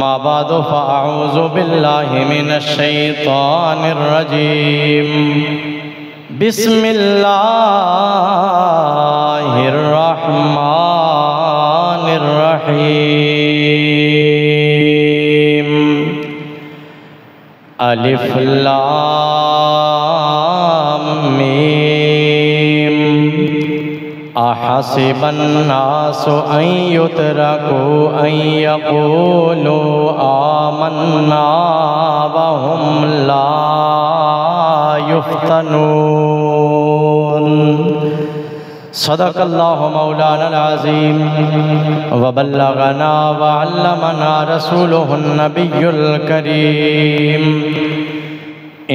أما بعد فأعوذ بالله من الشيطان الرجيم بسم الله الرحمن الرحيم ألف لام ميم أحسب الناس أن يتركوا أن يقولوا آمنا وهم لا يفتنون صدق اللہ مولانا العظیم وبلغنا وعلمنا رسوله النبی الکریم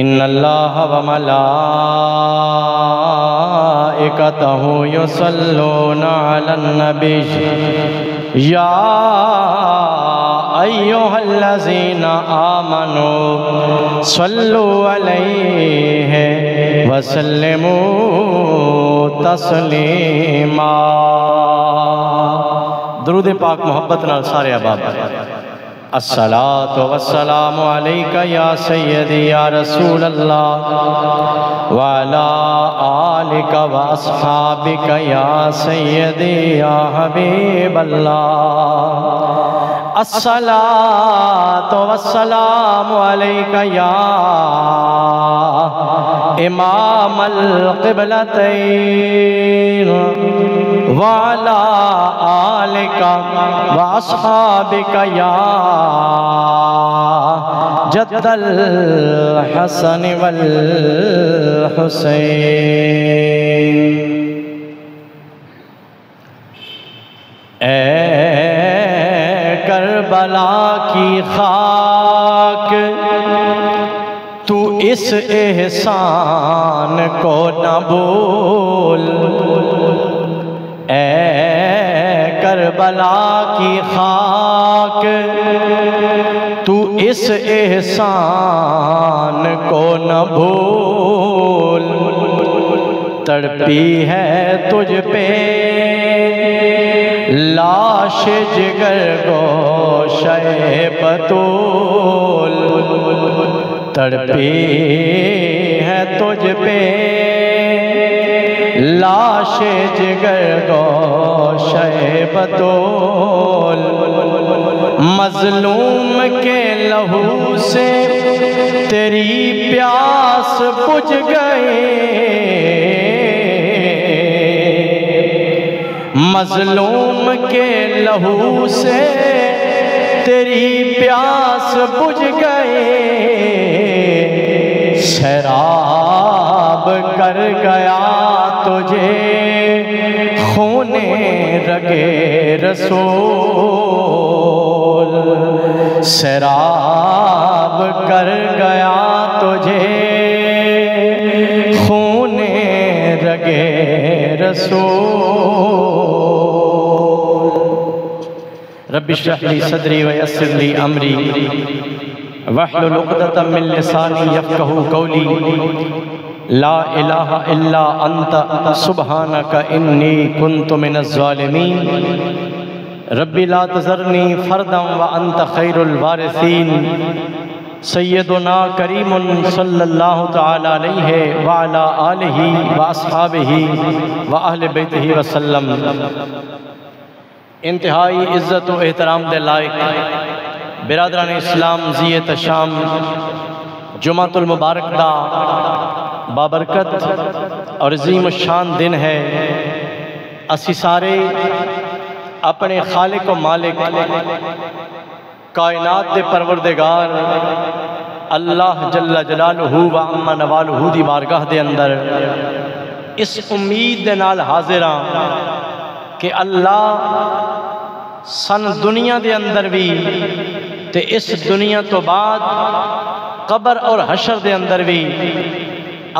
ان اللہ وملائکتہ یصلون علی النبی یا ایہا الذین آمنوا صلوا علیہ وسلموا تسلیما۔ درود پاک محبت نال سارے احباب۔ الصلاۃ والسلام علیک یا سیدی یا رسول اللہ وعلی آلک واصحابک یا سیدی یا حبیب اللہ۔ الصلاۃ والسلام علیک یا امام القبلتین وعلی آلک واصحابک یا جد الحسن والحسین۔ اے کربلا کی خاک تو اس احسان کو نہ بھول، اے کربلا کی خاک تو اس احسان کو نہ بھول، تڑپی ہے تجھ پہ لاش جگر گوشہ بطول، تڑپی ہے تجھ پہ لاش جگر گوشہ بطول، مظلوم کے لہو سے تیری پیاس بجھ گئے، مظلوم کے لہو سے تیری پیاس بجھ گئے، سیراب کر گیا تجھے خون رگے رسول، سیراب کر گیا تجھے خون رگے رسول۔ رب اشرح لی صدری ویسر لی امری واحلل عقدۃ من لسانی یفقہوا قولی لا الہ الا انت سبحانک انی کنت من الظالمین۔ رب لا تذرنی فردا وانت خیر الوارثین۔ سیدنا کریم صلی اللہ تعالی علیہ وعلا آلہ واصحابہ واہل بیتہ وسلم۔ انتہائی عزت و احترام دے لائق برادران اسلام زیت شام، جمعۃ المبارک دا بابرکت اور عظیم الشان دن ہے۔ اسی سارے اپنے خالق و مالک کائنات دے پروردگار اللہ جل جلالہ و عم نوالہ دی بارگاہ دے اندر اس امید دے نال حاضر ہاں کہ اللہ سن دنیا دے اندر بھی تے اس دنیا تو بعد قبر اور حشر دے اندر بھی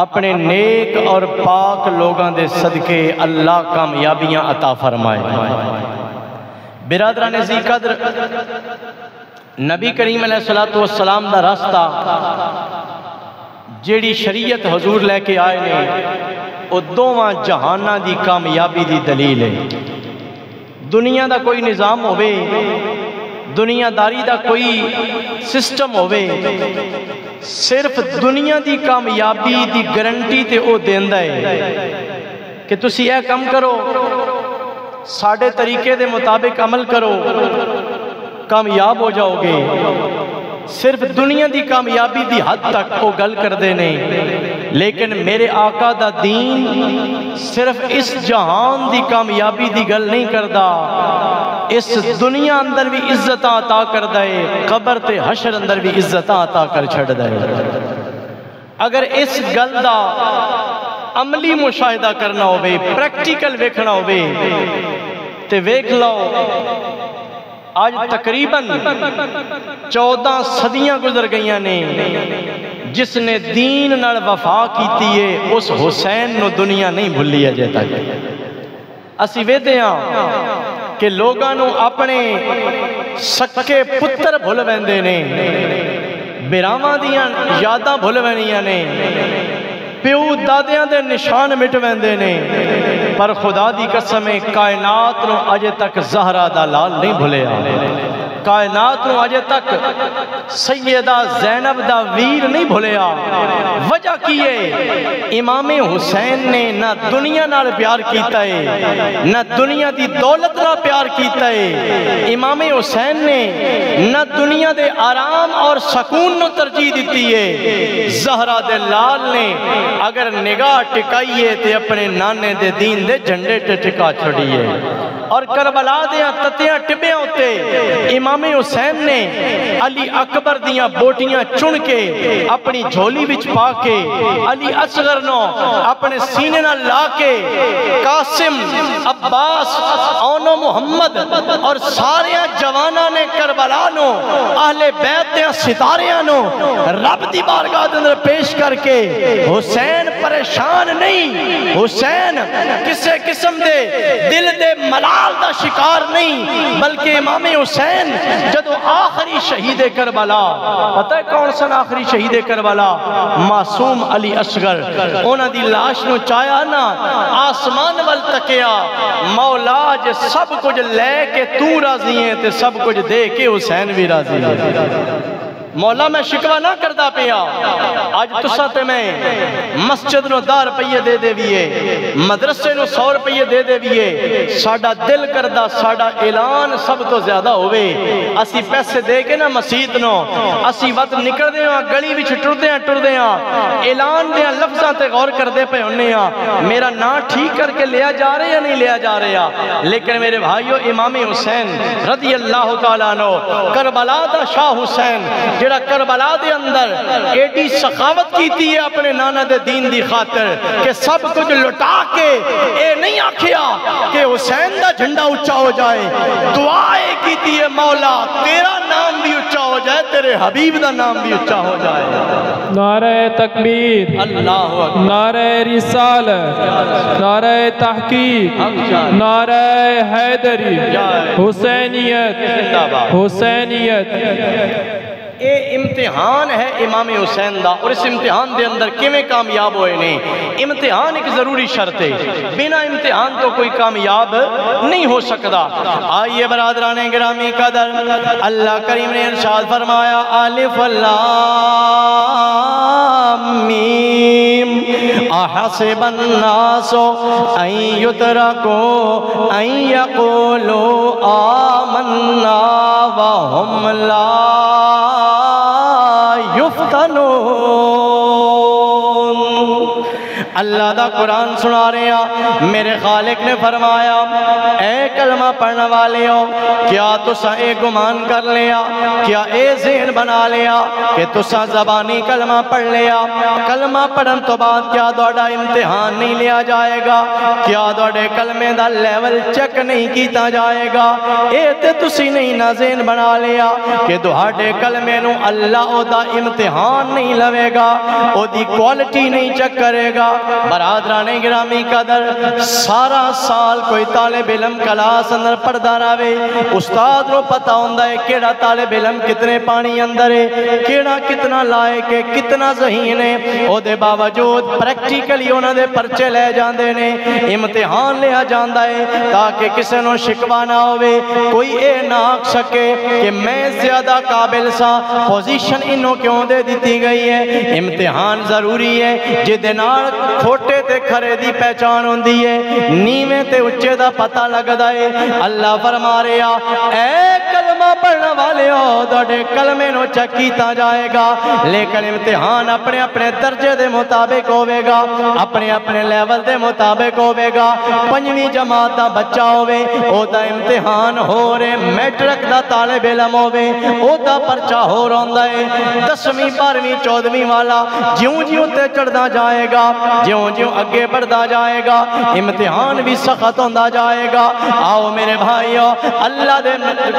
اپنے نیک اور پاک لوگاں دے صدقے اللہ کامیابیاں عطا فرمائے۔ برادران عزیز قدر، نبی کریم علیہ السلام دا راستہ جیڑی شریعت حضور لے کے آئے نے وہ دوواں جہانہ دی کامیابی دی دلیل ہے۔ دنیا دا کوئی نظام ہوئے دنیا داری دا کوئی سسٹم ہوئے صرف دنیا دی کامیابی دی گارنٹی تے او دیندا ہے کہ تسی اے کم کرو ساڑھے طریقے دے مطابق عمل کرو کامیاب ہو جاؤ گے، صرف دنیا دی کامیابی دی حد تک وہ گل کر دینے، لیکن میرے آقا دا دین صرف اس جہان دی کامیابی دی گل نہیں کردا، اس دنیا اندر بھی عزت عطا کر دے، قبر تے حشر اندر بھی عزت عطا کر چھڑ دے۔ اگر اس گل دا عملی مشاہدہ کرنا ہوئے، پریکٹیکل ویکھنا ہوئے تے ویکھ لو آج تقریباً 14 صدیاں گزر گئیاں نے، جس نے دین نال وفا کیتی ہے اس حسین نو دنیا نہیں بھلی اجے تک۔ اسی ویدے ہاں کہ لوگاں نو اپنے سکے پتر بھول ویندے نے، بیراواں دیاں یاداں بھول وینیاں نے، پیو دادیاں دے نشان مٹ ویندے نے، پر خدا دی قسم کائنات نو اجے تک زہرا دا لال نہیں بھولیا، کائنات نو اجے تک سیدہ زینب دا ویر نہیں بھولیا۔ وجہ کی ہے؟ امام حسین نے نہ دنیا نال پیار کیتا ہے نہ دنیا دی دولت نال پیار کیتا ہے، امام حسین نے نہ دنیا دے آرام اور سکون نو ترجیح دیتی ہے، زہرا دے لال نے اگر نگاہ ٹکائیے تے اپنے نانے دے دین دے جھنڈے تے ٹکا چھڑیے۔ اور کربلا دیاں تتیاں ٹبیاں ہوتے امام حسین نے علی اکبر دیاں بوٹیاں چن کے اپنی جھولی وچ پا کے علی اصغر نو اپنے سینے نہ لا کے قاسم عباس اونو محمد اور سارے جواناں نے کربلا نو اہل بیت دیاں ستاریاں نو رب دی بارگاہ دے اندر پیش کر کے حسین پریشان نہیں، حسین کسے قسم دے دل دے ملال دا شکار نہیں، بلکہ امام حسین جدو آخری شہید کربلا، پتہ ہے کون سن آخری شہید کربلا؟ معصوم علی اصغر، اونا دی لاش نو چایا نا آسمان وال تکیا، مولا جے سب کچھ لے کے تو راضی ہیں تے سب کچھ دے کے حسین بھی راضی ہے۔ مولا میں شکوہ نہ کردہ پیا، آج تسا تے میں مسجد نو 10 روپیے دے دے بیئے، مدرسے نو 100 روپیے دے دے بیئے، ساڑا دل کردہ ساڑا اعلان سب تو زیادہ ہوئے، اسی پیسے دے کے نا مسجد نو اسی وقت نکل دے ہاں گلی وچ ٹر دے ہاں اعلان دے ہاں لفظاں تے غور کر دے پہ ہونے ہاں، میرا نا ٹھیک کر کے لیا جا رہے یا نہیں لیا جا رہے ہاں، لیکن میرے بھائیو امام حسین رضی اللہ تعالیٰ عنہ کربلا دا شاہ حسین جڑا کربلا دے اندر ایڈی سخاوت کیتی ہے اپنے نانا دے دین دی خاطر کہ سب کچھ لٹا کے اے نہیں آکھیا کہ حسین دا جھنڈا اچھا ہو جائے، دعائے کیتی ہے مولا تیرا نام بھی اچھا ہو جائے، تیرے حبیب دا نام بھی اچھا ہو جائے۔ نعرہ تکبیر، اللہ اکبر، نعرہ رسالت، نعرہ تحقیق، نعرہ حیدری، حسینیت، حسینیت۔ اے امتحان ہے امام حسین دا، اور اس امتحان دے اندر کیویں کامیاب ہوئے نے؟ امتحان ایک ضروری شرط ہے، بنا امتحان تو کوئی کامیاب نہیں ہو سکتا۔ آئیے برادران گرامی قدر، اللہ کریم نے ارشاد فرمایا الف لام میم احسب الناس ان یترکوا ان یقولوا آمنا وهم لا اللہ دا قرآن سنا رہے ہیں، میرے خالق نے فرمایا اے کلمہ پڑھنے والے ہو، کیا تسا اے گمان کر لیا، کیا اے ذہن بنا لیا کہ تسا زبانی کلمہ پڑھ لیا، کلمہ پڑھن تو بعد کیا دوڑا امتحان نہیں لیا جائے گا، کیا دوڑے کلمے دا لیول چیک نہیں کیتا جائے گا؟ اے تے تسی نہیں نہ ذہن بنا لیا کہ دوڑے کلمے نو اللہ او دا امتحان نہیں لوے گا، او دی کوالٹی نہیں چیک کرے گا، برادران گرامی قدر سارا سال کوئی طالب علم کلاس اندر پڑھدا رہے، استاد نو پتہ ہوندا ہے کیڑا طالب علم کتنے پانی اندر ہے، کیڑا کتنا لائق ہے، کتنا ذہین ہے، او دے باوجود پریکٹیکلی انہاں دے پرچے لے جاندے نے، امتحان لیا جاندا ہے تاکہ کسے نو شکوا نہ ہوئے، کوئی اے نہ آکھ سکے کہ میں زیادہ قابل سا، پوزیشن انہوں کیوں دے دیتی گئی ہے۔ امتحان ضروری ہے جدے نال کھوٹے تے کھرے دی پہچان ہوندی ہے، نیویں تے اچے دا پتہ لگدا ہے۔ اللہ فرما رہا اے کلمہ پڑھنے والے ہو دے کلمے نو چیک کیتا جائے گا، لیکن امتحان اپنے اپنے درجے دے مطابق ہوئے گا، اپنے اپنے لیول دے مطابق ہوئے گا۔ 5ویں جماعت دا بچہ ہوئے او دا امتحان ہو رہے، میٹرک دا طالب علم ہوئے او دا پرچہ ہو رہا ہے، 10ویں 12ویں 14ویں والا جیوں جیوں تے چڑھدا جائے گا، جیوں جیوں اگے بڑھدا جائے گا، امتحان بھی سخت ہوندا جائے گا۔ آؤ میرے بھائیو، اللہ دے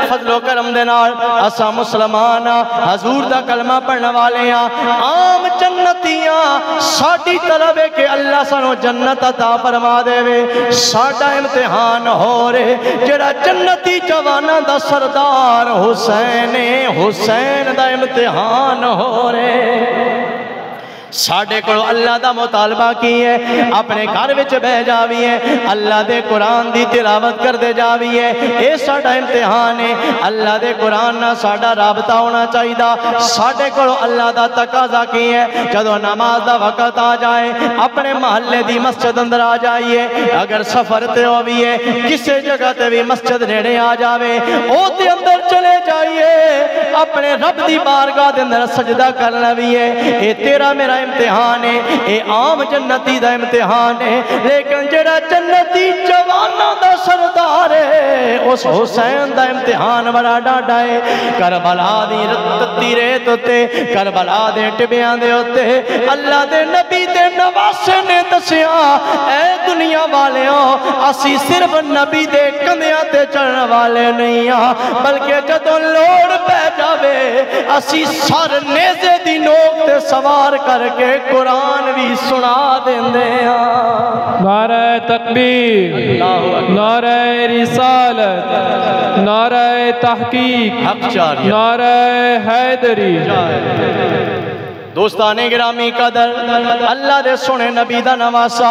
فضل و کرم دے نال اسا مسلمان حضور دا کلمہ پڑھنے والے ہیں، عام جنتیاں ساڈی طلب ہے کہ اللہ سانو جنت عطا فرما دے وے۔ ساڈا امتحان ہو رہے جڑا جنتی جواناں دا سردار حسین حسین دا امتحان ہو رہے۔ ساڑھے کو اللہ دا مطالبہ کی ہے، اپنے گھر وچ بہ جاوی ہے، اللہ دے قرآن دی تلاوت کر دے جاوی ہے، اے ساڑھا امتحان ہے۔ اللہ دے قرآن نہ ساڑھا رابطہ ہونا چاہیدہ۔ ساڑھے کو اللہ دا تقاضا کی ہے، جدو نماز دا وقت آ جائے اپنے محلے دی مسجد اندر آ جائیے، اگر سفر تے ہوئی ہے کسے جگہ تے بھی مسجد نیڑے آ جاوے او تے اندر چلے جائیے، اپنے رب دی بارگاہ دے اندر سجدہ کر لویے۔ اے تیرا میرا امتحان ہے، اے عام جنتی دا امتحان ہے، لیکن جڑا جنتی جواناں دا سردار ہے اس حسین دا امتحان بڑا ڈاڈا ہے۔ کربلا دی رتی ریت ہوتے، کربلا دے ٹبیاں دے ہوتے، اللہ دے نبی دے نواسے نے دسیا اے دنیا والے ہو، اسی صرف نبی دے کندیاں تے چڑھنے والے نہیں ہاں، بلکہ جدو لوڑ پہ جاوے اسی سر نیزے دی نوک تے سوار کر کے قرآن بھی سنا دیندے ہیں۔ نعرہ تکبیر، نعرہ رسالت، نعرہ تحقیق، نعرہ حیدری۔ دوستان گرامی قدر، اللہ دے سنے نبی دا نواسا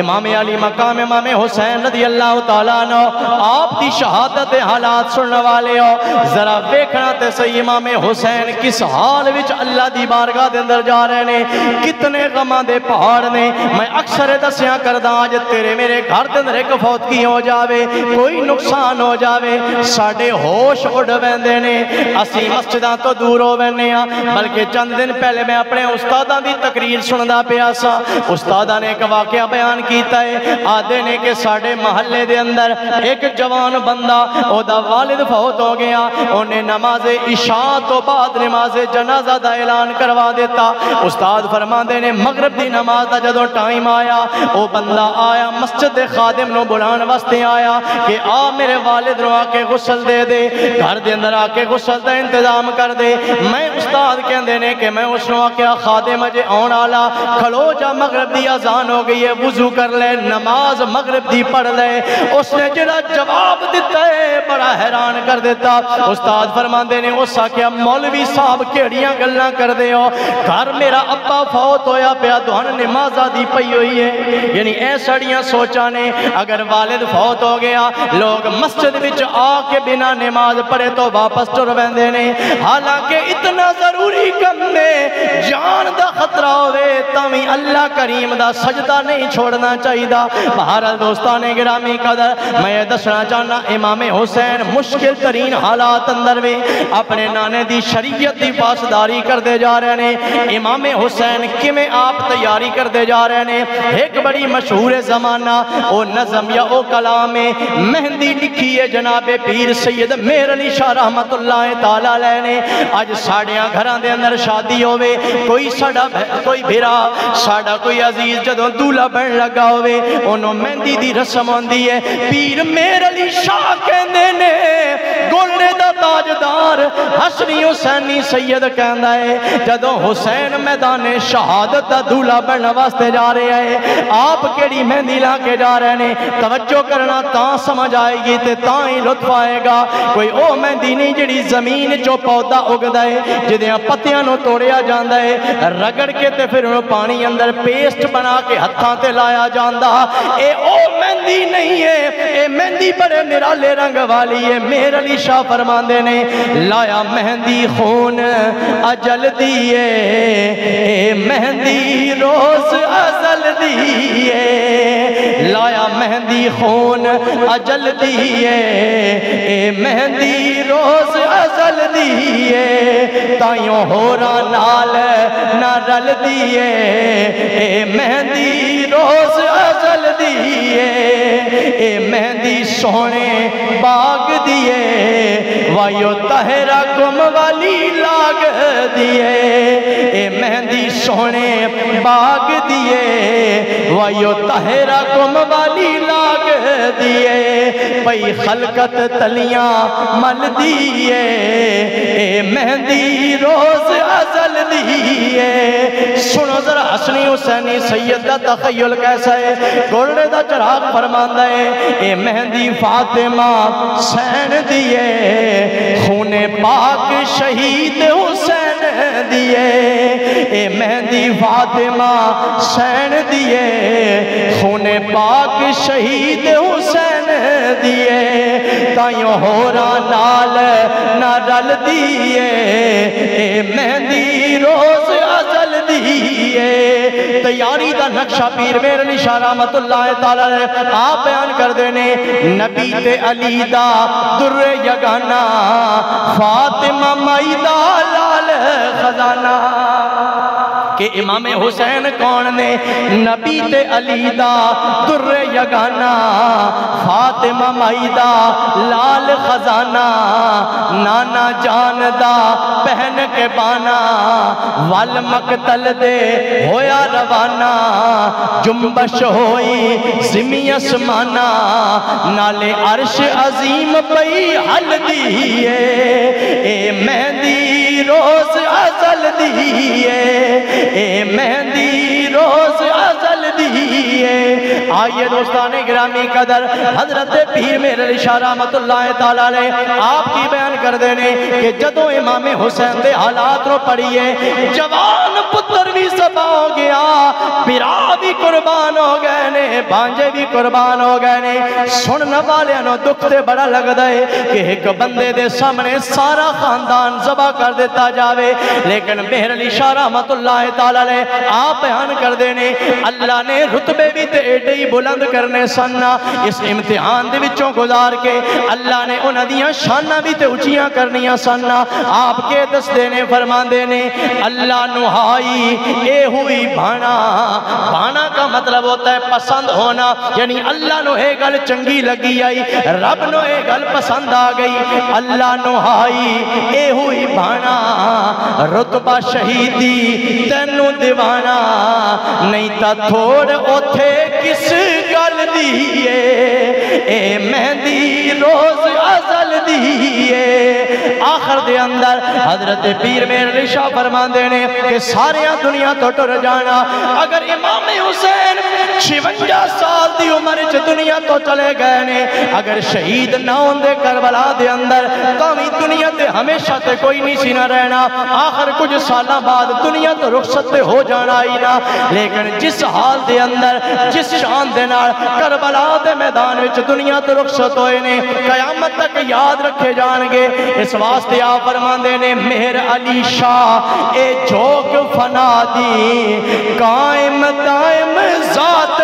امام علی مقام امام حسین رضی اللہ تعالیٰ عنہ، آپ دی شہادت حالات سننے والے ہو، ذرا بیکھنا تے صحیح امام حسین کس حال وچ اللہ دی بارگاہ دے اندر جا رہے نے، کتنے غماں دے پہاڑ نے۔ میں اکثر دسیاں کردہ آج تیرے میرے گھر دے اندر ایک فوت کی ہو جاوے، کوئی نقصان ہو جاوے، ساڑھے ہوش اڑ ویندے نے، اسی مسجداں تو دور ہو ویندے ہیں۔ بلکہ چند دن پہلے میں اپنے استاداں دی تقریر سندا پیا سا، استاداں نے ایک واقعہ بیان کیتا ہے، آدھے نے کہ ساڑھے محلے دے اندر ایک جوان بندہ او دا والد فوت ہو گیا، انہیں نماز عشاء تو بعد نماز جنازہ دا اعلان کروا دیتا۔ استاد فرماندے نے مغرب دی نماز دا جدو ٹائم آیا، او بندہ آیا مسجد خادم نو بلان واسطے آیا کہ آ میرے والد نو آ کے غسل دے دے، گھر دے اندر آ کے غسل دا انتظام کر دے۔ میں استاد کہندے نے کہ میں اس نو کیا خادم اجے آن آلا، کھلو جا مغرب دی اذان ہو گئی ہے، وضو کر لے، نماز مغرب دی پڑھ لے۔ اس نے جڑا جواب دیتا ہے بڑا حیران کر دیتا۔ استاد فرماندے نے اس آکھیا مولوی صاحب کیڑیاں گلاں کر دے ہو، گھر میرا ابا فوت ہویا پیا دہن نمازہ دی پئی ہوئی ہے۔ یعنی اے سڑیاں سوچا نے اگر والد فوت ہو گیا لوگ مسجد وچ آ کے بنا نماز پڑھے تو واپس ٹر ویندے نے، حالانکہ اتنا ضروری کم میں جان دا خطرہ ہوئے تاوی اللہ کریم دا سجدہ نہیں چھوڑنا چاہیے دا۔ بہرحال دوستان گرامی قدر، میں دسنا چاہنا امام حسین مشکل ترین حالات اندر میں اپنے نانے دی شریعت دی پاسداری کر دے جا رہے ہیں۔ امام حسین کمیں آپ تیاری کر دے جا رہے ہیں، ایک بڑی مشہور زمانہ او نظم یا او کلام مہندی لکھی ہے جناب پیر سید مہر علی شاہ رحمت اللہ تعالیٰ علیہ نے۔ آج ساڑیاں گھران دے اندر شادی ہوئے، کوئی ساڑا کوئی بھیرا ساڑا کوئی عزیز جدوں دولہ بن لگا ہوئے انہوں مہندی دی رسم ہوندی ہے۔ پیر مہر علی شاہ کہندے نے گولڈے دا تاجدار حسنی حسینی سید کہندا ہے جدوں حسین میدان شہادت دا دولہ بننے واسطے جا رہے ہیں آپ کیڑی مہندی لا کے جا رہے ہیں توجہ کرنا تاں سمجھ آئے گی تے تاں ہی لطف آئے گا کوئی او مہندی نہیں جڑی زمین چو پودا اگدا ہے جدیاں پتیاں نو توڑیا جاندا ہے رگڑ کے تے پھر انہوں پانی اندر پیسٹ بنا کے ہتھاں تے لایا جاندا اے او مہندی نہیں ہے اے مہندی بڑے نرالے رنگ والی ہے مہر علی شاہ فرماندے نے لایا مہندی خون اجل دیئے اے مہندی روز ازل دیئے لایا مہندی خون اجل دیئے اے مہندی روز ازل دیئے تائیوں ہورا نال نہ رل دیئے اے مہندی روز ازل دیئے اے مہندی سونے باغ دیئے وائیو تہرا گم والی لاغ دیئے اے مہندی سونے باغ دیئے وائیو تہرا گم والی لاغ دیئے پئی خلقت تلیاں مل دیئے اے مہندی روز ازل دیئے سنو ذرا حسنی حسینی سید دا تخیل کیسا ہے گولڈے دا چراغ فرماندہ ہے اے مہندی فاطمہ سین دیئے خون پاک شہید حسین دیئے اے مہندی فاطمہ سین دیئے خون پاک شہید حسین دیئے تائیوں ہورا نال نہ رل دیئے اے مہندی روز ازل دیئے تیاری دا نقشہ پیر مہر علی شاہ رحمت اللہ تعالی آپ بیان کر دینے نبی تے علی دا در یگانہ فاطمہ مائدہ لال خزانہ کہ امام حسین کون نے نبی تے علی دا در یگانہ فاطمہ مائدہ لال خزانہ نانا جان دا پہن کے بانا وال مقتل دے ہویا روانہ جنبش ہوئی زمین اسمانہ نالے عرش عظیم پئی حل دیئے اے مہندی روز ازل دیئے اے مہندی روز ازل دیئے آئیے دوستان گرامی قدر حضرت پیر مہر علی شاہ رحمت اللہ تعالی آپ کی بیان کر دینے کہ جدو امام حسین دے حالات رو پڑھئے جوان پتر بھی سبا ہو گیا پیرا بھی قربان ہو گئے نے بانجے بھی قربان ہو گئے نے سننے والے انہوں دکھتے بڑا لگ دائے کہ ایک بندے دے سامنے سارا خاندان ذبح کر دیتا جاوے لیکن مہر علی شاہ رحمت اللہ تعالی آپ بیان کر دینے اللہ نے رتبے بھی تے ایڈے ہی بلند کرنے سننا اس امتحان دے وچوں گزار کے اللہ نے انہ دیاں شانہ بھی تے اچیاں کرنیاں سننا آپ کے دس دینے فرمان دینے اللہ نہائی اے ہوئی بھانا بھانا کا مطلب ہوتا ہے پسند ہونا یعنی اللہ نو اے گل چنگی لگی آئی رب نو اے گل پسند آ گئی اللہ نہائی اے ہوئی بھانا رتبہ شہیدی تینوں دیوانا نہیں تا تھوڑ اوتھے کس گل دیئے اے مہندی روز ازل دیئے آخر دے اندر حضرت پیر مہر علی شاہ فرمان دینے کہ ساریاں دنیا تو ٹر جانا اگر امام حسین 56 سال دی عمر چ دنیا تو چلے گئے نے اگر شہید نہ ہوندے کربلا دے اندر تاوی دنیا تے ہمیشہ تے کوئی نہیں سی نہ رہنا آخر کچھ سالہ بعد دنیا تو رخصت تے ہو جانا ہی نہ لیکن جس حال دے اندر جس شان دے نال کربلا دے میدان وچ دنیا تو رخصت ہوئے نے قیامت تک یاد رکھے جان گے اس واسطے آپ فرمان دینے مہر علی شاہ اے جوگ فنا دی قائم دائم ذات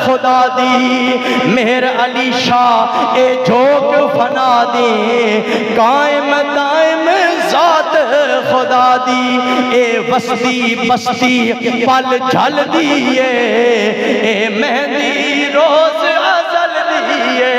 خدا دی مہر علی شاہ اے جوگ فنا دی قائم دائم ذات خدا دی اے وسطی بستی پل جھل دیئے اے مہندی روز ازل دیئے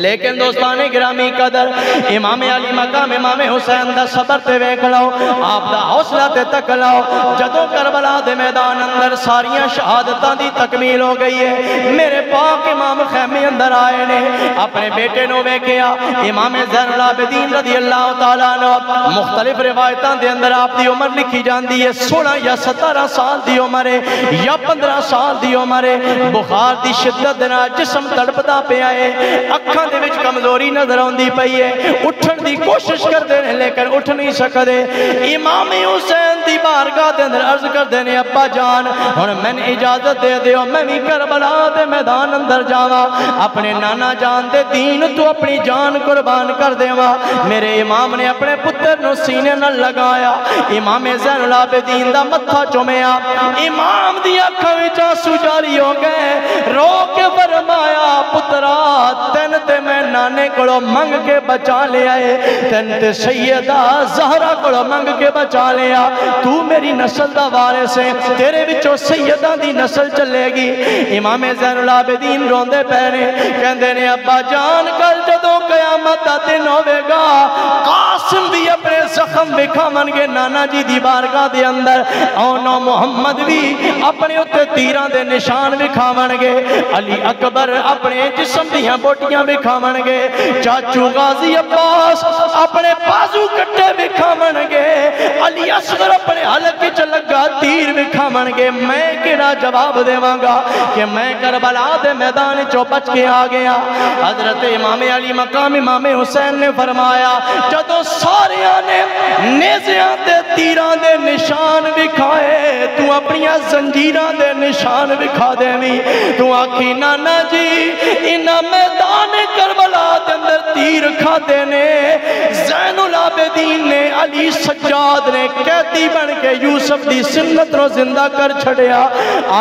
لیکن دوستانے گرامی قدر امام علی مقام امام حسین دا صبر تے ویکھ لو، آپ دا حوصلہ تے تک لو۔ جدوں کربلا دے میدان اندر ساریاں شہادتاں دی تکمیل ہو گئی ہے، میرے پاک امام خیمے اندر آئے نے، اپنے بیٹے نو ویکھیا۔ امام زین العابدین رضی اللہ تعالیٰ عنہ مختلف روایتاں دے اندر آپ دی عمر لکھی جاندی ہے 16 یا 17 سال دی عمر ہے یا 15 سال دی عمر ہے۔ بخار دی شدت نال جسم تڑپدا پیا ہے، اکھاں دے وچ کمزوری نظر آندی پئی ہے، اٹھن دی کوشش کردے نے لیکن اٹھ نہیں سکدے۔ امام حسین دی بارگاہ دے اندر عرض کردے نے ابا جان ہن میں اجازت دے دیو میں بھی کربلا دے میدان اندر جاواں، اپنے نانا جان دے دین تو اپنی جان قربان کر دیواں۔ میرے امام نے اپنے پتر نو سینے نال لگایا، امام زین العابدین دا متھا چومیا، امام دی اکھاں وچ آنسو جاری ہو گئے، رو کے فرمایا پترا تین تے میں نانے کولو منگ کے بچا لیا ہے، تین تے سیدہ زہرا کولو منگ کے بچا لیا، تو میری نسل دا وارث ہے، تیرے وچوں سیدہ دی نسل چلے گی۔ امام زین العابدین روندے پے نے، کہندے نے ابا جان کل جدوں قیامت دا دن ہوے گا قاسم بھی اپنے زخم وکھاون گے نانا جی دی بارگاہ دے اندر، اونو محمد بھی اپنے اتے تیراں دے نشان وکھاون گے، علی اکبر اپنے جسم دیاں بوٹیاں وکھاون گے، چاچو غازی عباس اپنے بازو کٹے وکھاون گے، علی اصغر اپنے حلق وچ لگا تیر وکھاون گے۔ میں کیڑا جواب دیواں گا کہ میں کربلا دے میدان چوں بچ کے آ گیا۔ حضرت امام علی مقام امام حسین نے فرمایا جدوں ساریاں نے نیزیاں تے تیراں دے نشان وکھائے تو اپنی زنجیراں دے نشان وکھا دیویں، تو آکھی نانا جی انہاں میدان کربلا دے اندر تیر کھادے نے، زین العابدین نے علی سجاد نے قیدی بن کے یوسف دی سنت رو زندہ کر چھڑیا۔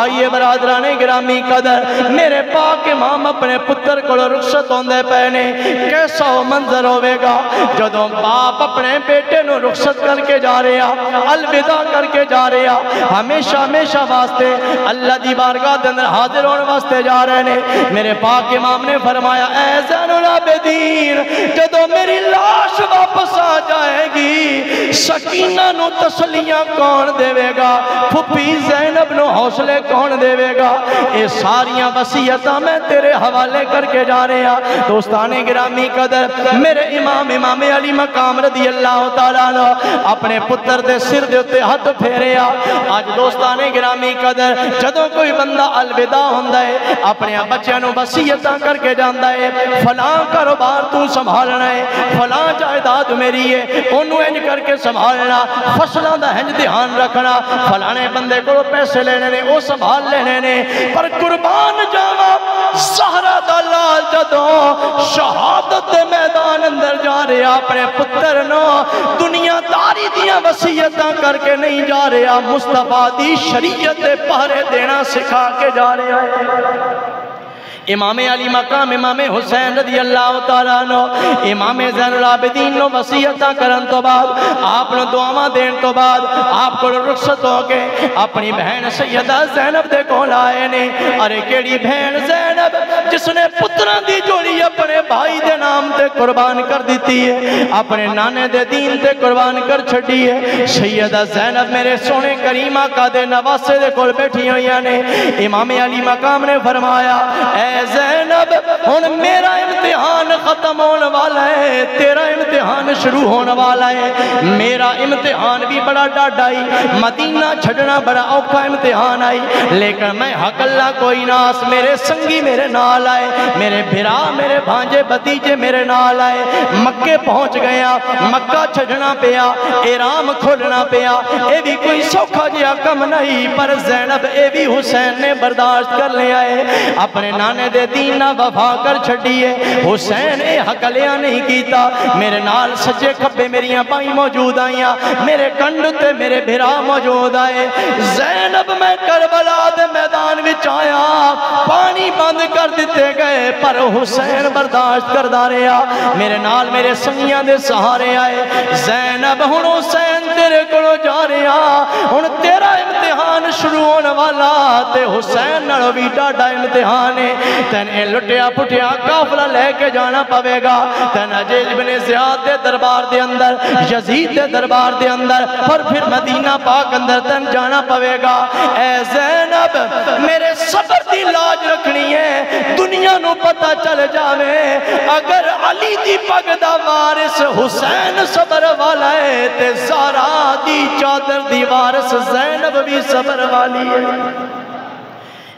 آئیے برادران گرامی قدر میرے پاک امام اپنے پتر کو رخصت ہوندے پے نے، کیسا ہو منظر ہوئے گا جدوں باپ اپنے بیٹے نو رخصت کر کے جا رہا، الوداع کر کے جا رہا، ہمیشہ ہمیشہ واسطے اللہ دی بارگاہ دے اندر حاضر ہونے واسطے جا رہے نے۔ میرے پاک امام نے فرمایا اے زین العابدین جدوں میری لاش واپس آ جائے گی سکینہ نو تسلیاں کون دے گا، پھپھی زینب نو حوصلے کون دے گا، اے ساریاں وصیتاں میں تیرے حوالے کر کے جا رہا۔ دوستان گرامی قدر میرے امام علی مقام رضی اللہ تعالیٰ عنہ اپنے پتر دے سر دے اتے ہاتھ پھیریا۔ آج دوستان گرامی قدر جدوں کوئی بندہ الوداع ہوندا ہے اپنے بچیاں نو وصیتاں کر کے جاندا ہے، فلاں کاروبار تو سنبھالنا ہے، فلاں جائیداد میری ہے انہوں انج کر کے سنبھالنا، فصلاں دا ہنج دھیان رکھنا، فلانے بندے کو پیسے لینے نے وہ سنبھال لینے نے، پر قربان جاواں زہرا دا لال جدوں شہادت دے میدان اندر جا رہا اپنے پتر نو دنیا داری دیاں وصیتاں کر کے نہیں جا رہا، مصطفیٰ دی شریعت پہرے دینا سکھا کے جا رہا ہے۔ امام علی مقام امام حسین رضی اللہ تعالیٰ عنہ امام زین العابدین نو وصیتاں کرن تو بعد آپ نو دعاواں دین تو بعد آپ کو رخصت ہو کے اپنی بہن سیدہ زینب دے کول آئے نے۔ ارے کیڑی بہن زینب جس نے پتراں دی جوڑی اپنے بھائی دے نام تے قربان کر دیتی ہے، اپنے نانے دے دین تے قربان کر چھڑی ہے۔ سیدہ زینب میرے سونے کریم آقا دے نواسے دے کول بیٹھی ہوئیاں نے۔ امام علی مقام نے فرمایا اے زینب ہن میرا امتحان ختم ہونے والا ہے، تیرا امتحان شروع ہونے والا ہے۔ میرا امتحان بھی بڑا ڈاڈائی، مدینہ چھڑنا بڑا اوکھا امتحان آئی، لیکن میں حق اللہ کوئی ناس میرے سنگی میرے نال آئے، میرے بھرا میرے بھانجے بھتیجے میرے نال آئے، مکے پہنچ گیا، مکہ چھڑنا پیا، احرام کھولنا پیا، اے بھی کوئی سوکھا جیا کم نہیں، پر زینب اے بھی حسین نے برداشت کر لیا ہے، اپنے نانے دے دین وفا کر چھڑیے۔ حسین اے حق لیا نہیں کیتا، میرے نال سجے کھبے میریاں بائی موجود آئیاں، میرے کنڈ تے میرے بھرا موجود آئے۔ زینب میں کربلا دے میدان وچ آیا، پانی بند کر دیتے گئے، پر حسین برداشت کر داریا، میرے نال میرے سنگیاں دے سہارے آئے۔ زینب ہن حسین تیرے کو جا رہا ہن تیرا امتحان شروع ہونے والا تے حسین نالوں بھی ڈاڈا امتحان ہے تین لٹیا پٹیا قافلہ لے کے جانا پوے گا تین عجیج بن زیاد دے دربار دے اندر یزید دے دربار دے اندر اور پھر مدینہ پاک اندر تین جانا پوے گا اے زینب میرے صبر دی لاج رکھنی ہے دنیا نو پتہ چل جاوے اگر علی دی پگ دا وارث حسین صبر والا ہے تے زہرا دی چادر دی وارث زینب بھی صبر والی ہے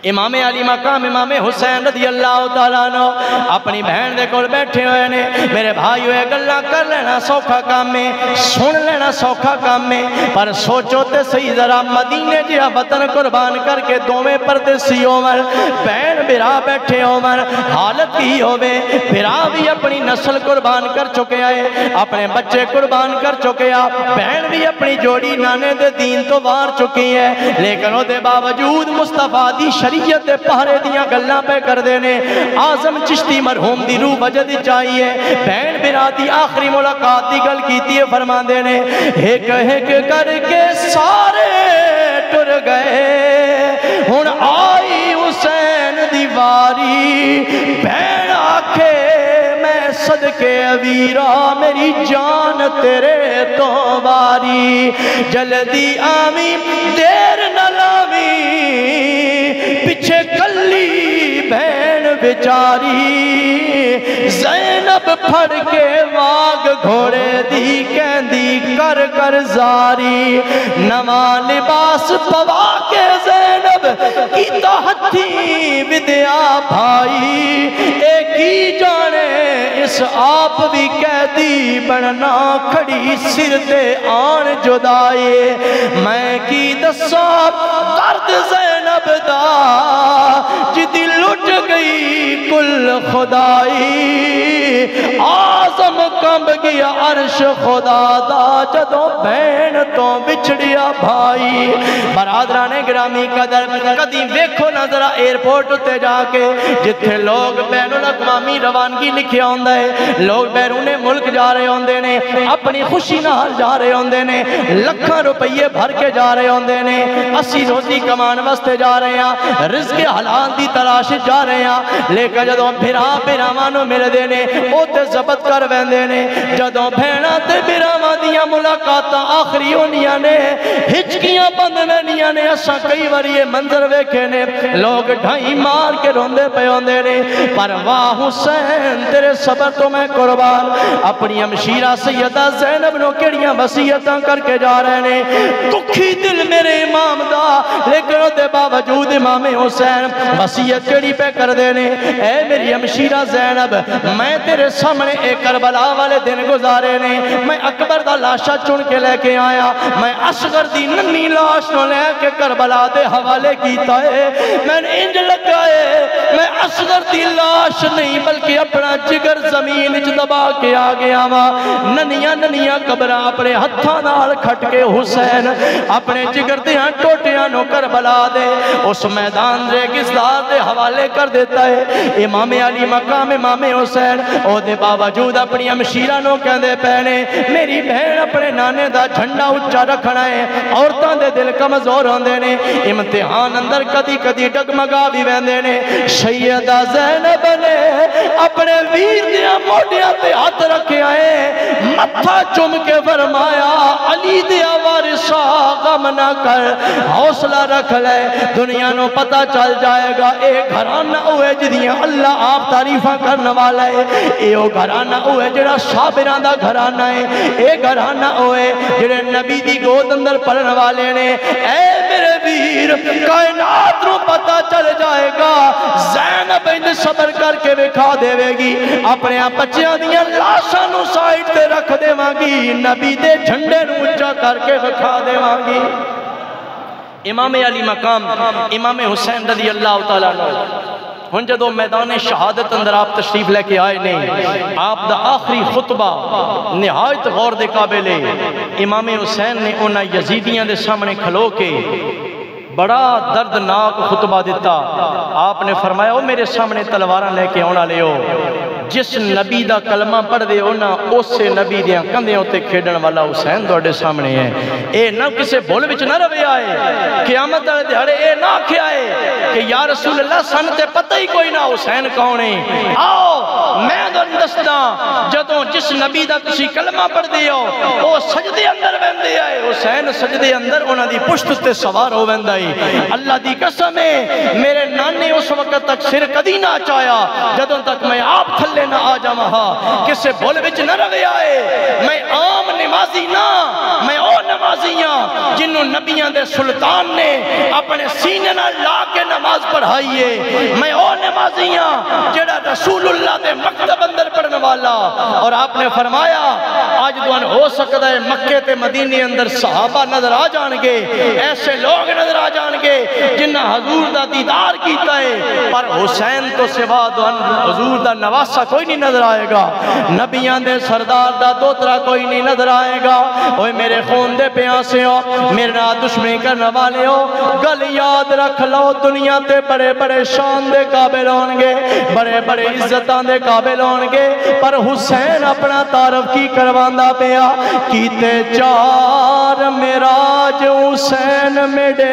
امام علی مقام امام حسین رضی اللہ تعالیٰ عنہ اپنی بہن دے کول بیٹھے ہوئے نے میرے بھائی ہوئے گلہ کر لینا سوکھا کام میں سن لینا سوکھا کام میں پر سوچو تے صحیح ذرا مدینے جہاں وطن قربان کر کے دوویں پردیسی عمر بہن برا بیٹھے عمر حالت کی ہوئے برا بھی اپنی نسل قربان کر چکے آئے اپنے بچے قربان کر چکے آ بہن بھی اپنی جوڑی نانے دے دین تو وار چکی ہے لیکن وہ دے باوجود مصطفیٰ دی شریعت پہرے دیاں گلنا پہ کر دینے آزم چشتی مرحوم دی روح بجد چاہیے بہن برا دی آخری ملاقات دی گل کیتی ہے فرما دینے ہیک ہیک کر کے سارے ٹر گئے ہن آئی حسین دیواری بہن آکھے میں صدقے ویرا میری جان تیرے تو باری جلدی آمی دیر نہ لامی پیچھے کلی بہن بیچاری زینب پھڑ کے واگ گھوڑے دی کہندی کر کر زاری نواں لباس پوا کے زینب کیتا ہتھی ودیا بھائی ایک ہی جانے اس آپ بھی قیدی بننا کھڑی سر تے آن جدائے میں کی دسا درد زینب دا جدی لٹ گئی کل خدائی آزم کمب گیا عرش خدا دا جدوں بہن تو بچھڑیا بھائی برادران گرامی قدر قدیم ویکھو نظرہ ایرپورٹ تے جا کے جتھے لوگ بین الاقوامی روانگی لکھے ہوندے لوگ بیرون ملک جا رہے ہوندے نے اپنی خوشی نال جا رہے ہوندے نے لکھاں روپیے بھر کے جا رہے ہوندے نے اسی روزی کمان واسطے جا رہے ہیں رزق حلال دی تلاش جا رہے ہیں لیکن جدوں بھراواں نو مل دے نے او تے ضبط کر ویندے نے جدوں بھیڑاں تے بھراواں دیاں ملاقاتاں آخری ہونیاں نے ہچکیاں بند وینیاں نے اساں کئی واری یہ منظر ویکھے نے لوگ ڈھائی مار کے روندے پے ہوندے نے پر واہ حسین تیرے صبر تو میں قربان اپنی ہمشیرہ سیدہ زینب نو کیڑیاں وصیتاں کر کے جا رہے نے دکھی دل میرے امام دا لیکن دے باوجود امام حسین وصیت کیڑی پہ کر دینے اے میری ہمشیرہ زینب میں تیرے سامنے ایک کربلا والے دن گزارے نے میں اکبر دا لاشا چن کے لے کے آیا میں اصغر دی ننی لاش نو لے کے کربلا دے حوالے کیتا ہے میں نے انج لگائے میں اصغر دی لاش نہیں بلکہ اپنا جگر زمین اچ دبا کے آگیا ماں ننیاں ننیاں قبرہ اپنے ہتھاں نال کھٹ کے حسین اپنے جگر دیاں ٹوٹیاں نو کربلا دے اس میدان ریگستان دے حوالے کر دیتا ہے امام علی مقام امام حسین او دے باوجود اپنی ہمشیرہ نو کہندے پہنے میری بہن اپنے نانے دا جھنڈا اچھا رکھنا ہے عورتاں دے دل کمزور ہوندے نے امتحان اندر کدی کدی ڈگمگا بھی ویندے نے سیدہ زینب نے اپنے ویر دیاں موڈیاں پہ ہاتھ رکھے آئے متھا چم کے فرمایا علی دیا وارثا غم نہ کر حوصلہ رکھ لے دنیا نو پتہ چل جائے گا اے گھرانہ ہوئے جدیاں اللہ آپ تعریفہ کرنے والا ہے اے او گھرانہ ہوئے جڑا صابران دا گھرانہ ہے اے گھرانہ ہوئے جڑے نبی دی گود اندر پڑھنے والے نے اے میرے ویر کائنات نو پتہ چل جائے گا زینب ان صبر کر کے بکھا دے گی اپنے آپ بچیاں دیاں لاشاں نو سائٹ تے رکھ دے گی نبی دے جھنڈے نو اونچا کر کے بکھا دے گی امام علی مقام امام حسین رضی اللہ تعالیٰ عنہ ہن جدو میدان شہادت اندر آپ تشریف لے کے آئے نہیں آپ دا آخری خطبہ نہایت غور دے قابل امام حسین نے انہاں یزیدیاں دے سامنے کھلو کے بڑا دردناک خطبہ دیتا آپ نے فرمایا او میرے سامنے تلواراں لے کے آنا لے ہو جس نبی دا کلمہ پڑھ دے ہونا اسے نبی دیاں کندھیوں تے کھیڈن والا حسین دوڑے سامنے ہے. اے نہ کسے بھول وچ نہ روے آئے قیامت والے دہاڑے اے نہ آکھیا ہے کہ یا رسول اللہ سن تے پتہ ہی کوئی نہ حسین کون ہے. آؤ میں تانوں دسدا جدوں جس نبی دا تسی کلمہ پڑھ دے ہو او سجدے اندر ویندے آئے حسین سجدے اندر انہاں دی پشت تے سوار ہو ویندا ہے. اللہ دی قسم ہے میرے نانے اس وقت تک سر کدی نہ چایا جدوں تک میں آپ تھلے نہ آ جاواں ہاں کسے بھول وچ نہ روے آئے. میں عام نمازی نہ میں او نمازیاں جنہوں نبیاں دے سلطان نے اپنے سینے نہ لا کے نماز پڑھائیے. میں او نمازیاں جڑا رسول اللہ دے مکتب اندر پڑھنے والا. اور آپ نے فرمایا آج دوان ہو سکتا ہے مکے تے مدینے اندر صحابہ نظر آ جان گے ایسے لوگ نظر آ جان گے جنہ حضور دا دیدار کیتا ہے پر حسین تو سوا دوان حضور دا نواسہ کوئی نہیں نظر آئے گا. نبیان دے سردار دا دوترا کوئی نہیں نظر آئے گا. اوہ میرے خون دے پیاسے ہو میرے نہ دشمنی کرنے والے ہو گل یاد رکھ لو دنیا تے بڑے بڑے شان دے قابل ہونگے بڑے بڑے عزتان دے قابل ہونگے پر حسین اپنا تعارف کی کرواندہ پیا کیتے چار معراج حسین میڈے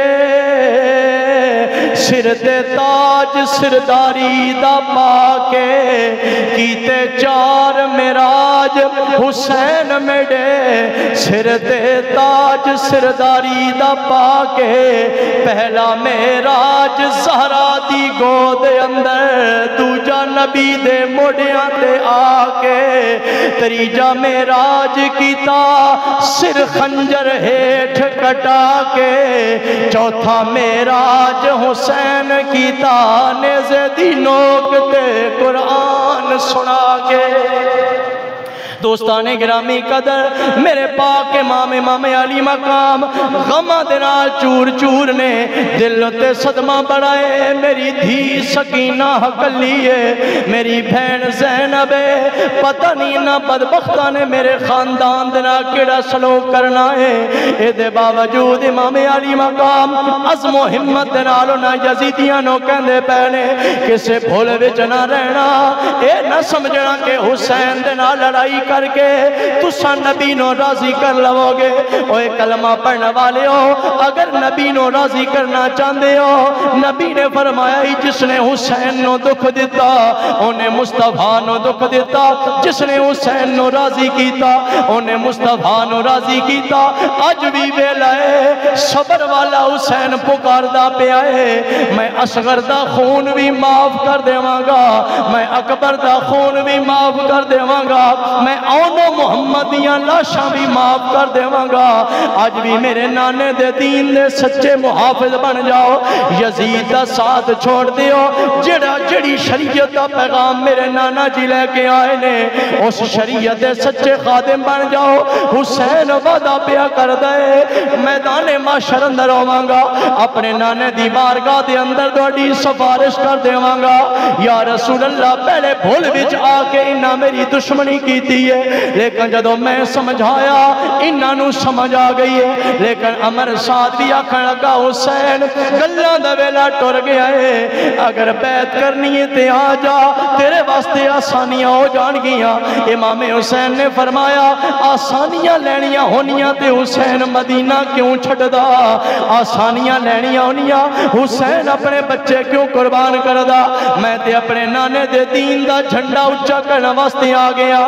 سر تے تاج سرداری دا پاکے کیتے چار معراج حسین میڈے سر تے تاج سرداری دا پاکے. پہلا معراج زہرا دی گود اندر دوجا نبی دے موڑیاں تے آکے تریجا معراج کیتا سر خنجر ہیٹھ کٹا کے چوتھا معراج حسین کیتا نیزے دی نوک تے قرآن سنا کے. دوستان گرامی قدر میرے پاک امام علی مقام غمہ دنال چور چور نے دل تے صدمہ بڑھائے. میری دھی سکینہ حقلی ہے میری بہن زینب ہے پتہ نہیں نہ بدبختہ نے میرے خاندان دنا کیڑا سلوک کرنا ہے. اے دے باوجود امام علی مقام عزم و حمت دنالو نہ یزیدیاں نو کہندے پہنے کسے بھولے وچ نہ رہنا. اے نہ سمجھنا کہ حسین دنا لڑائی کر کے تسا نبی نو راضی کر لو گے. اوہ کلمہ پڑھنے والے ہو اگر نبی نو راضی کرنا چاندے ہو نبی نے فرمایا ہی جس نے حسین نو دکھ دیتا انہیں مصطفیٰ نو دکھ دیتا جس نے حسین نو راضی کیتا انہیں مصطفیٰ نو راضی کیتا. آج بھی ویلا ہے صبر والا حسین پکار دا پہ آئے میں اصغر دا خون بھی معاف کر دیواں گا میں اکبر دا خون بھی معاف کر دیواں گا میں اونو محمدیاں لاشاں بھی معاف کر دیواں گا. آج بھی میرے نانے دے دین دے سچے محافظ بن جاؤ یزید دا ساتھ چھوڑ دیو جڑی شریعت دا پیغام میرے نانا جی لے کے آئے نے اس شریعت دے سچے خادم بن جاؤ. حسین وعدہ پیا کر دے میدان معاشر اندر ہوواں گا اپنے نانے دی بارگاہ دے اندر دوڑی سفارش کر دیواں گا یا رسول اللہ پہلے بھول وچ آ کے انہاں میری دشمنی کیتی ہے لیکن جدو میں سمجھایا انہاں نو سمجھ آ گئی ہے. لیکن امر ساتھ بھی آکھن لگا حسین گلاں دا ویلا ٹر گیا ہے اگر بیعت کرنی ہے تے آ جا تیرے واسطے آسانیاں ہو جان گیاں. امام حسین نے فرمایا آسانیاں لینیاں ہونیاں تے حسین مدینہ کیوں چھڑ دا آسانیاں لینیاں ہونیاں حسین اپنے بچے کیوں قربان کر دا میں تے اپنے نانے دے دین دا جھنڈا اچھا کرنا واسطے آ گیا.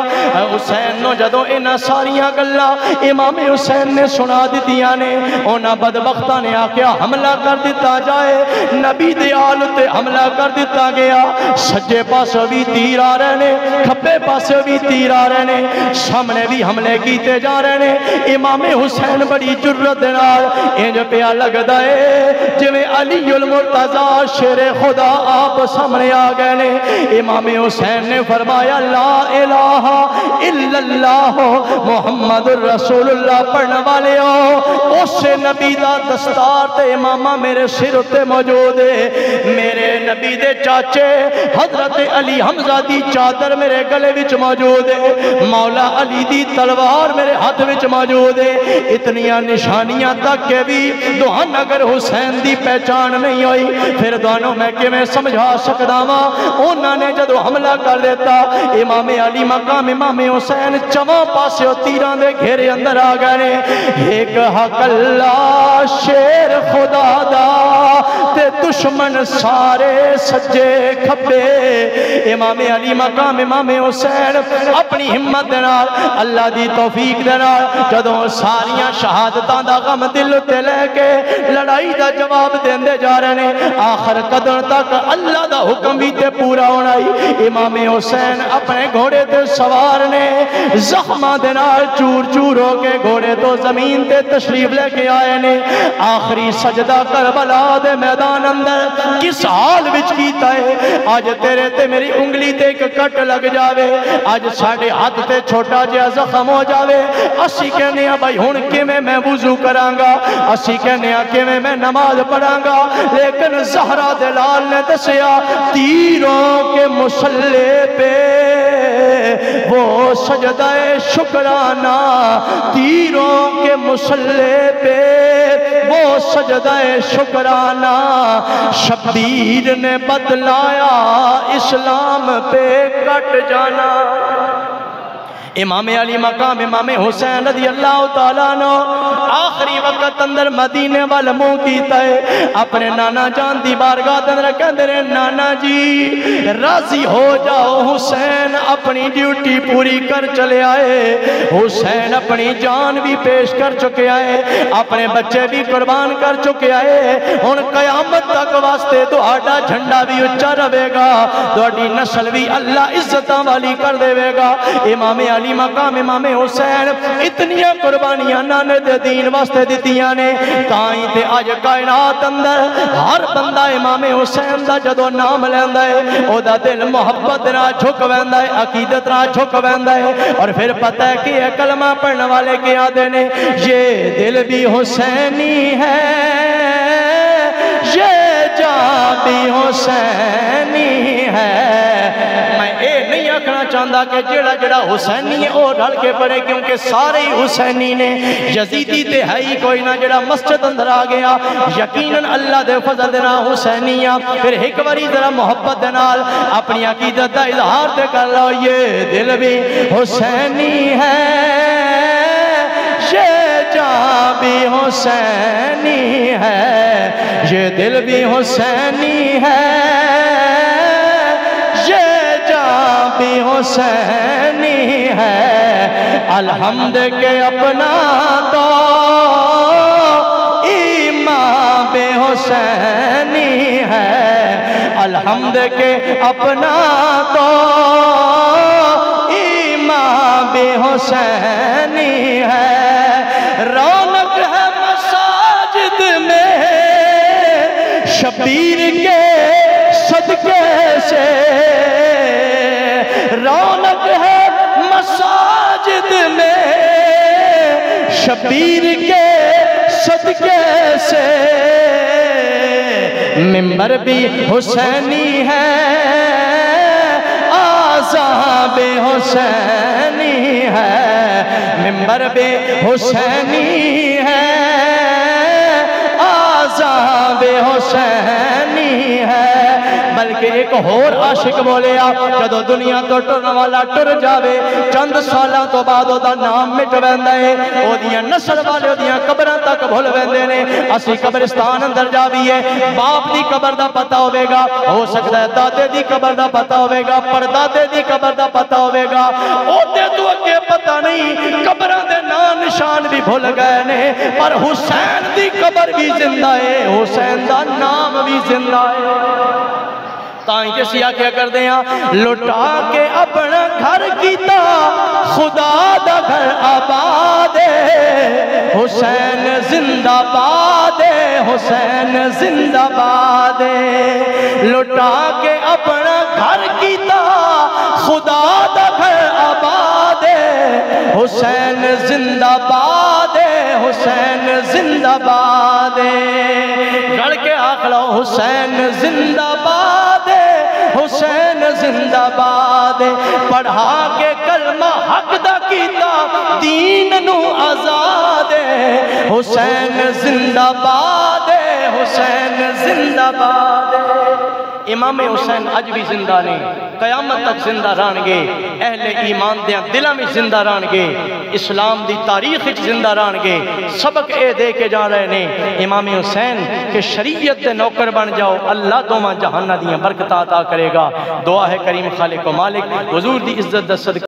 حسین نو جدو اینا ساریاں گلہ امام حسین نے سنا دیتیاں نے اونا بدبختہ نے آکیا حملہ کر دیتا جائے نبی دیال تے حملہ کر دیتا گیا. سجے پاس بھی تیر آ رہنے کھپے پاس بھی تیر آ رہنے سامنے بھی حملے کیتے جا رہنے. امام حسین بڑی جرت دنال انج پیا لگ دائے جویں علی المرتضی شیر خدا آپ سامنے آ گئے نے. امام حسین نے فرمایا لا الہ الا اللہ محمد رسول اللہ پڑھنے والے ہو اس نبی دا دستار تے امامہ میرے سر تے موجود ہے میرے نبی دے چاچے حضرت علی حمزہ دی چادر میرے گلے وچ موجود ہے مولا علی دی تلوار میرے ہاتھ وچ موجود ہے اتنیاں نشانیاں تک کہ بھی دوہن اگر حسین دی پہچان نہیں ہوئی پھر دوانوں میں کہ میں سمجھا سکتا ہوں انہوں نے جدو حملہ کر دیتا امام علی مقام امام حسین چواں پاسے تیران دے گھیرے اندر آ گئے ایک حق اللہ شیر خدا دا تے دشمن سارے سجے کھبے امام علی مقام امام حسین اپنی ہمت دنال اللہ دی توفیق دنال جدو ساریاں شہادتاں دا غم دل تے لے کے لڑائی دا جواب دیندے جا رہے ہیں آخر قدر تک اللہ دا حکم بھی تے پورا ہونا ہی امام حسین اپنے گھوڑے تے سوار نے زخمہ دنال چور چور ہو کے گھوڑے تو زمین تے تشریف لے کے آئے نے آخری سجدہ کربلا دے میدان اندر کس حال وچ کیتا ہے آج تیرے تے میری انگلی تے ایک کٹ لگ جاوے آج ساڑھے ہاتھ تے چھوٹا جہا زخم ہو جاوے اسی کہنے ہیں بھائی ہون کے میں وضو کرانگا اسی کہنے ہیں کہ میں نماز پڑھانگا لیکن زہرہ دلال نے دسیا تیروں کے مسلح پہ وہ سجدہ شکرانہ تیروں کے مسلح پہ وہ سجدہ شکرانہ شبیر نے بدلایا اسلام پہ کٹ جانا امام علی مقام امام حسین رضی اللہ تعالیٰ عنہ آخری وقت اندر مدینے والا منہ کیتا ہے اپنے نانا جان دی بارگاہ اندر کہندے رہے نانا جی راضی ہو جاؤ حسین اپنی ڈیوٹی پوری کر چلے آئے حسین اپنی جان بھی پیش کر چکے آئے اپنے بچے بھی قربان کر چکے آئے ان قیامت تک واسطے دعاڑا جھنڈا بھی اچھا رہے گا دعاڑی نسل بھی اللہ عزتاں والی کر دے گا امام علی مقام امام حسین اتنی قربانیاں نانے دے دین واسطے دیتیاں نے تائیں تے آج کائنات اندر ہر بندہ امام حسین دا جدو نام لیندہ ہے او دا دل محبت نہ جھک ویندہ ہے عقیدت نہ جھک ویندہ ہے اور پھر پتہ ہے کہ یہ کلمہ پڑھنے والے کے آدھے نے یہ دل بھی حسینی ہے یہ جان بھی حسینی ہے میں اے نہیں آکھنا چاہتا کہ جڑا جڑا حسینی ہے وہ ڈھل کے پڑے کیونکہ سارے حسینی نے یزیدی تے ہے ہی کوئی نہ جڑا مسجد اندر آ گیا یقیناً اللہ دے فضل دینا حسینی پھر ایک باری ذرا محبت دنال اپنی عقیدت دا اظہار تے کر لو یہ دل بھی حسینی ہے یہ جان بھی حسینی ہے یہ دل بھی حسینی ہے بھی حسینی ہے الحمد کے اپنا تو امام حسینی ہے الحمد کے اپنا تو امام حسینی ہے رونق ہے مساجد میں شبیر کے صدقے سے رونق ہے مساجد میں شبیر کے صدقے سے ممبر بھی حسینی ہے آذان بھی حسینی ہے ممبر بھی حسینی ہے آذان بھی حسینی ہے بلکہ ایک اور عاشق بولے جدو دنیا تو ٹرن والا ٹر جاوے چند سالاں تو بعد او دا نام مٹ ویندا ہے او دیاں نسل والے او دیاں قبراں تک بھول ویندے نے اسی قبرستان اندر جاویے باپ دی قبر دا پتہ ہوے گا ہو سکتا ہے دادے دی قبر دا پتہ ہوے گا پردادے دی قبر دا پتہ ہوے گا او تے تو اگے پتہ نہیں قبراں دے نام نشان بھی بھول گئے نے پر حسین دی قبر بھی زندہ ہے حسین دا نام بھی زندہ ہے تائیں کے سیاہ کیا کر دیں لٹا کے اپنا گھر کیتا خدا دا گھر آباد حسین زندہ باد حسین زندہ باد لٹا کے اپنا گھر کیتا خدا دا گھر آباد حسین زندہ باد حسین زندہ باد رڑ کے آخلو حسین زندہ باد حسین زندہ باد پڑھا کے کلمہ حق دا کیتا دین نو آزاد حسین زندہ باد حسین زندہ باد امام حسین اج بھی زندہ نے قیامت تک زندہ رہن گے اہل ایمان دیاں دلاں میں زندہ رہن گے اسلام دی تاریخ وچ زندہ رہن گے سبق اے دے کے جا رہے نے امام حسین کہ شریعت دے نوکر بن جاؤ اللہ دوواں جہاناں دیاں برکتاں عطا کرے گا دعا ہے کریم خالق و مالک حضور دی عزت دا صدقہ